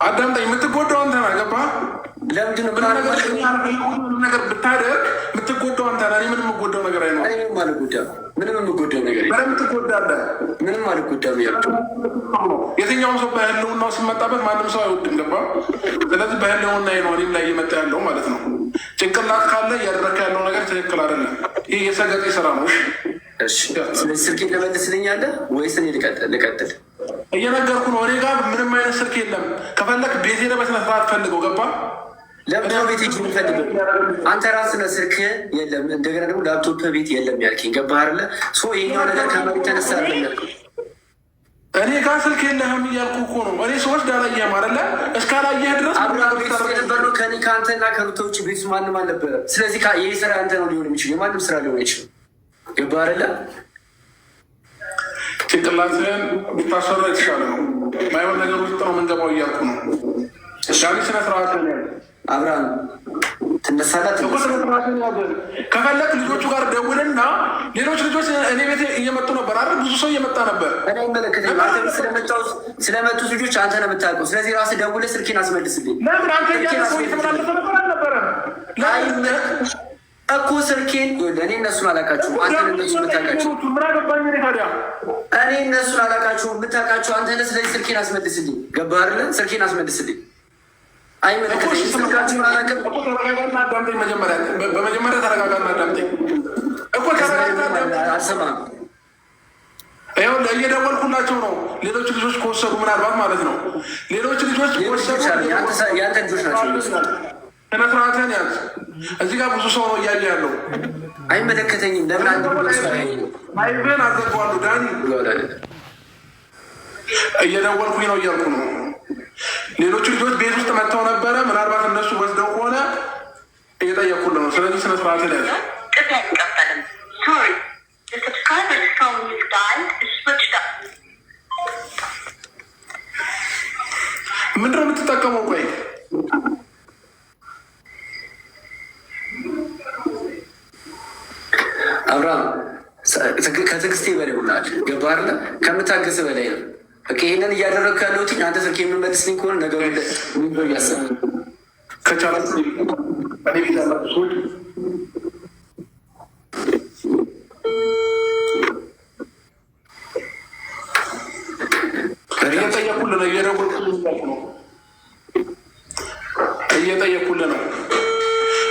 አዳምጠኝ። የምትጎዳው አንተ ነህ። ገባህ? ለምንድን ነው ነገር ብታደርግ የምትጎዳው አንተ ነህ። ምንም የምጎዳው ነገር አይኖርም። ምንም የምጎዳው ነገር ትጎዳለህ። ምንም አልጎዳም። የትኛውም ሰው በህልውናው ሲመጣበት ማንም ሰው አይወድም። ገባህ? ስለዚህ በህልውና ነው እኔም ላይ እየመጣ ያለው ማለት ነው። ጭንቅላት ካለ እያደረክ ያለው ነገር ትክክል አይደለም። ይህ የሰገጤ ስራ ነው። ስለዚህ ስልኬን ለመልስልኛለህ ወይስ እኔ ልቀጥል? እየነገርኩ ነው። እኔ ጋር ምንም አይነት ስልክ የለም። ከፈለክ ቤቴ በስነ ስርዓት ፈልገው። ገባህ? ለምንድነው ቤት ሄጅ የምፈልገው? አንተ ራስህ ነህ ስልክ የለም፣ እንደገና ደግሞ ላፕቶፕ ቤት የለም ያልከኝ። ገባህ አይደለ? ይሄኛው ነገር ከመሬት ተነሳ ያልከው እኔ ጋር ስልክ የለህም እያልኩ እኮ ነው። እኔ ሰዎች ዳላየህም አይደለ? እስካላየህ ድረስ የነበሩ ከኔ ከአንተና ከሩታ ውጭ ቤት ማንም አልነበረም። ስለዚህ ይህ ስራ አንተ ነው ሊሆን የሚችል፣ የማንም ስራ ሊሆን አይችልም። ገባህ አይደለ? ጭንቅላትህን ብታሰራ የተሻለ ነው። ማይሆን ነገር ውስጥ ነው የምንገባው እያልኩ ነው። ዳኒ ስነ ስርዓት አብርሃም ትነሳላት። ከፈለግ ልጆቹ ጋር ደውልና ሌሎች ልጆች እኔ ቤት እየመጡ ነበር አይደል? ብዙ ሰው እየመጣ ነበር። እኔ መለከተኝ ስለመጡት ልጆች አንተ ነው የምታውቀው። ስለዚህ ራስህ ደውለህ ስልኬን አስመልስልኝ። ለምን አንተ እያለ የተመላለሰ ነበር አልነበረም እኮ ስልኬን እኔ እነሱን አላውቃችሁም። አንተ እነሱ የምታውቃቸው እኔ እነሱን አላውቃችሁም። የምታውቃቸው አንተ ነህ። ስለዚህ ስልኬን አስመልስልኝ። ገባህ አይደለ? ስልኬን አስመልስልኝ። አይመለከተኝም። ስልካችሁን አላውቅም። በመጀመሪያ ተረጋጋና አዳምጠኝ እኮ አልሰማህም። ይኸው እየደወልኩላቸው ነው። ሌሎች ልጆች ከወሰዱ ምናልባት ማለት ነው ሌሎች ልጆች የአንተ ልጆች ናቸው። ስነስርዓትህን ያዝ። እዚህ ጋር ብዙ ሰው ነው እያየ ያለው። አይመለከተኝም። ለምን አይብን አዘግባሉ። ዳኒ እየደወልኩኝ ነው እያልኩ ነው። ሌሎቹ ልጆች ቤት ውስጥ መጥተው ነበረ። ምናልባት እነሱ ወስደው ከሆነ እየጠየኩልህ ነው። ስለዚህ ስነስርዓትህን ያዝ። ምንድን ነው የምትጠቀመው? ቆይ አብርሃም ከትዕግስቴ በላይ ሆናል። ገባህ አይደለ? ከምታገስ በላይ ነው። በቃ ይሄንን እያደረግኩ ያለሁት አንተ ስልክ የምመልስልኝ ከሆነ ነገሩ እያሰብ ከቻላት እኔ ቤት ያላችሁ ሰዎች እየጠየኩልህ ነው። እየጠየኩልህ ነው።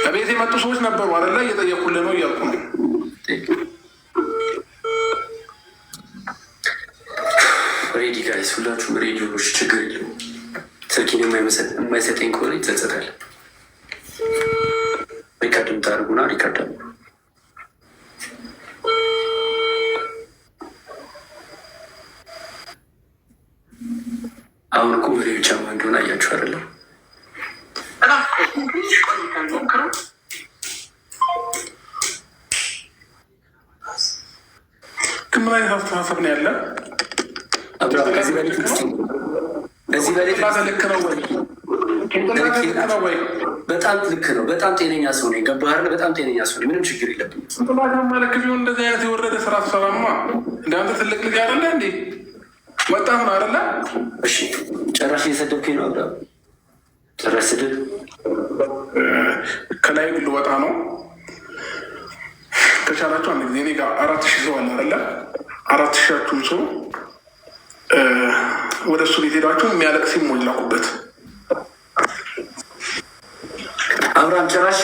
ከቤት የመጡ ሰዎች ነበሩ አይደለ? እየጠየኩልህ ነው እያልኩ ነው። ሬዲ ጋይስ፣ ሁላችሁም ሬዲዮች፣ ችግር የለውም። ስልኬን የማይሰጠኝ ከሆነ ይጸጸታል። ሪካርድ የምታደርጉና ሪካርድ አሉ። አሁን እኮ ወሬ ብቻ ማን እንደሆነ አያችሁ አይደለም? ምን አይነት አስተሳሰብ ነው ያለ? በጣም ልክ ነው። በጣም ጤነኛ ሰው ነኝ። ገባህ አይደል? በጣም ጤነኛ ሰው ነኝ። ምንም ችግር የለብኝም። ማለክ ቢሆን እንደዚህ አይነት የወረደ ስራ ትሰራማ። እንደ አንተ ትልቅ ልጅ አይደለ እንዴ? ወጣት ነው አይደለ? እሺ ጨራሽ እየሰደብከኝ ነው አብርሃም። ጨራሽ ስድብ ከላይ ልወጣ ነው። ከቻላችሁ አንድ ጊዜ እኔ ጋር 4000 ሰው አለ አይደለ? 4000ቱም ሰው ወደ እሱ ቤት ሄዳችሁ የሚያለቅስ ይሞላኩበት። አብርሃም ጭራሽ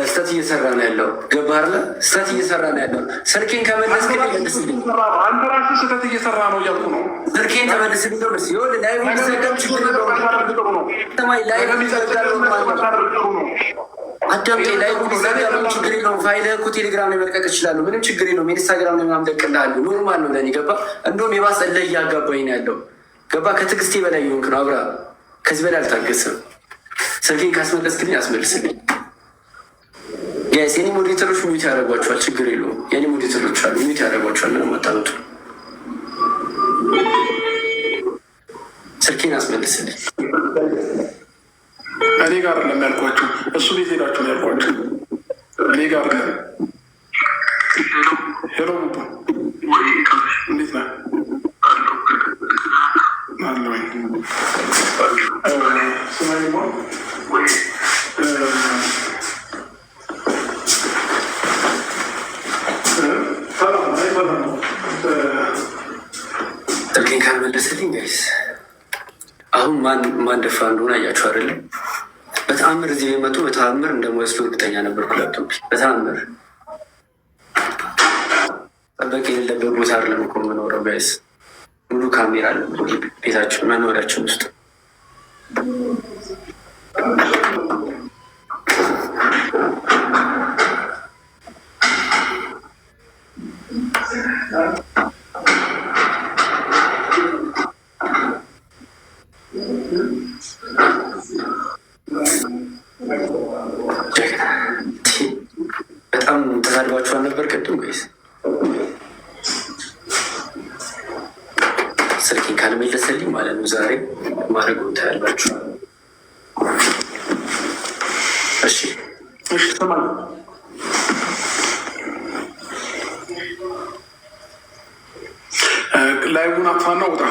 ስተት እየሰራ ነው ያለው። ገባህ አይደለ? ስተት እየሰራ ነው ያለው። ስልኬን ከመለስክ መልስልኝ። አንተ ራስህ ስተት እየሰራ ነው እያልኩ ነው። ስልኬን ተመልስልኝ። ሲሆን ላይ ሚዘገብ ችግር ሰማይ ላይ አዳምጤ ላይ ሚዘገብ ችግር የለውም። ፋይልህ እኮ ቴሌግራም ላይ መልቀቅ እችላለሁ። ምንም ችግር የለውም። ኢንስታግራም ላይ ምናምን ለቅልሃለሁ። ኖርማል ነው ለእኔ። ገባህ? እንደውም የባሰ እልህ እያጋባኝ ነው ያለው። ገባህ? ከትዕግስቴ በላይ የሆንክ ነው አብርሃም። ከዚህ በላይ አልታገስም። ስልኬን ካስመለስክልኝ አስመልስልኝ። ጋይስ የኔ ሞዴተሮች ሚዩት ያደርጓቸዋል። ችግር የለውም። የኔ ሞዴተሮች አሉ፣ ሚዩት ያደርጓቸዋል። ምንም አታመጡ። ስልኬን አስመልስልኝ። እኔ ጋር አይደለም ያልኳችሁ፣ እሱ ቤት ሄዳችሁ ነው ያልኳችሁ። እኔ ጋር ሄሎ፣ እንዴት ነህ? አመሰግናለሁኝ። ስማይሞ ስልኬን ካልመለሰልኝ ጋይስ አሁን ማን ደፋ እንደሆነ አያችሁ አይደለም? በተአምር እዚህ የመጡ በተአምር እንደማይወስዱ እርግጠኛ ነበርኩ። ላፕቶፕ በተአምር ጠበቅ የሌለበት ቦታ አይደለም እኮ የምኖረው ጋይስ። ሙሉ ካሜራ አለ ቤታችን መኖሪያችን ውስጥ። በጣም ተሳድባችኋል ነበር ቅድም ወይስ? ስልኬን ካልመለሰልኝ ማለት ነው ዛሬ ማድረግ ታያላችሁ። እሺ እሺ፣ ተማም ላይቡን አጥፋና ውጣ።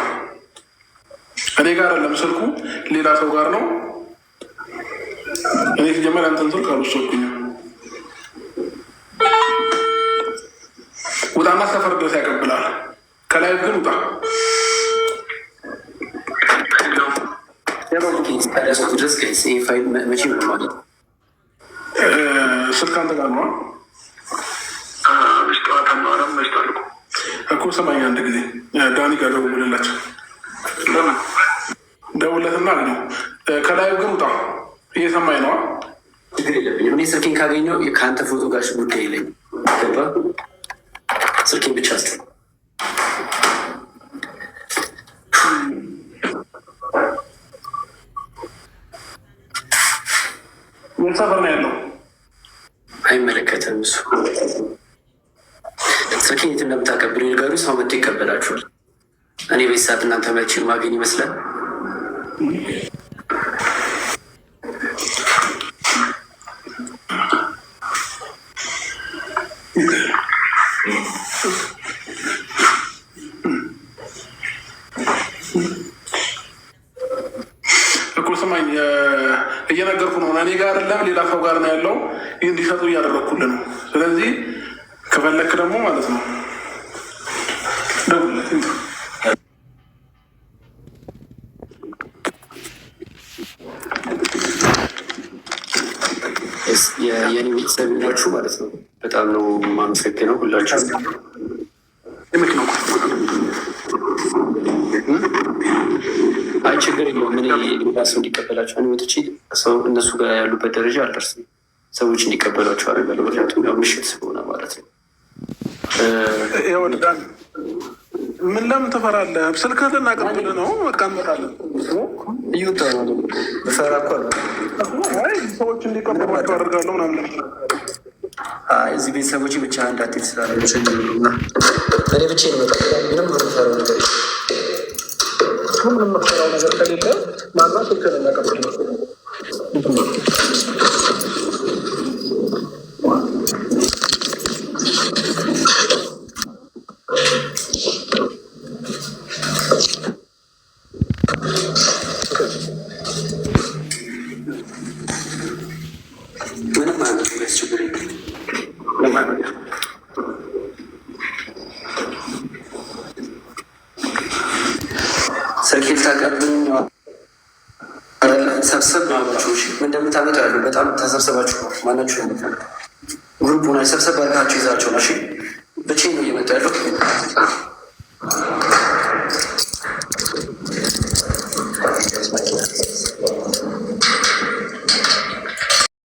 እኔ ጋር አይደለም ስልኩ ሌላ ሰው ጋር ነው። እኔ ሲጀመር አንተን ስልክ አልወሰድኩኝም። ውጣና ሰፈር ድረስ ያቀብላል። ከላይ ግን ውጣ። ስልክ አንተ ጋር ነዋ እኮ። ሰማኝ አንድ ጊዜ ዳኒ ጋር ደውልላቸው፣ ደውለትና ነው። ከላይ ግን ውጣ። እየሰማኝ ነዋ። ችግር የለብኝም። እኔ ስልኬን ካገኘው ከአንተ ፎቶ ጋር ጉዳይ የለኝ። ገባ? ስልኬን ብቻ ስ ሰፈር ነው ያለው። አይመለከትም እሱ። ስልኬን የት እንደምታቀብሉ ነገሩ ሰው መጥቶ ይቀበላችኋል። እኔ በዚህ ሰዓት እናንተ መቼ ማገኝ ይመስላል? እኮ ስማኝ፣ እየነገርኩ ነው። እኔ ጋር አይደለም ሌላ ሰው ጋር ነው ያለው። ይህ እንዲሰጡ እያደረግኩልህ ነው። ስለዚህ ከፈለክ ደግሞ ማለት ነው ደውልለት። የኔ ቤተሰብ ናችሁ ማለት ነው። በጣም ነው የማመሰግነው ሁላችሁ። አይ ችግር የለውም። እኔ ሰው እንዲቀበላቸው እኔ ወጥቼ ሰው እነሱ ጋር ያሉበት ደረጃ አልደርስም። ሰዎች እንዲቀበሏቸው አደርጋለሁ። ምክንያቱም ያው ምሽት ስለሆነ ማለት ነው። ምን ለምን ትፈራለህ? ስልክህን ልናቀብልህ ነው። መቃመጣለን እየወጣ ነው። በፈራ እኮ ሰዎች እንዲቀበሏቸው አደርጋለሁ ምናምን። እዚህ ቤተሰቦች ብቻ እንዳትል ስላለ እና እኔ ብቻ ይመጣ ምንም የምፈራው ነገር ምንም የምፈራው ነገር ከሌለ ማና ስልክህን እናቀብልህ። ስልኬን ታቀብኝ ሰብሰብ ናቸው። እንደምታመጡ ያሉ በጣም ተሰብሰባችሁ ማናችሁ ግሩፕ ሆና ሰብሰብ አድርጋችሁ ይዛቸው ነው።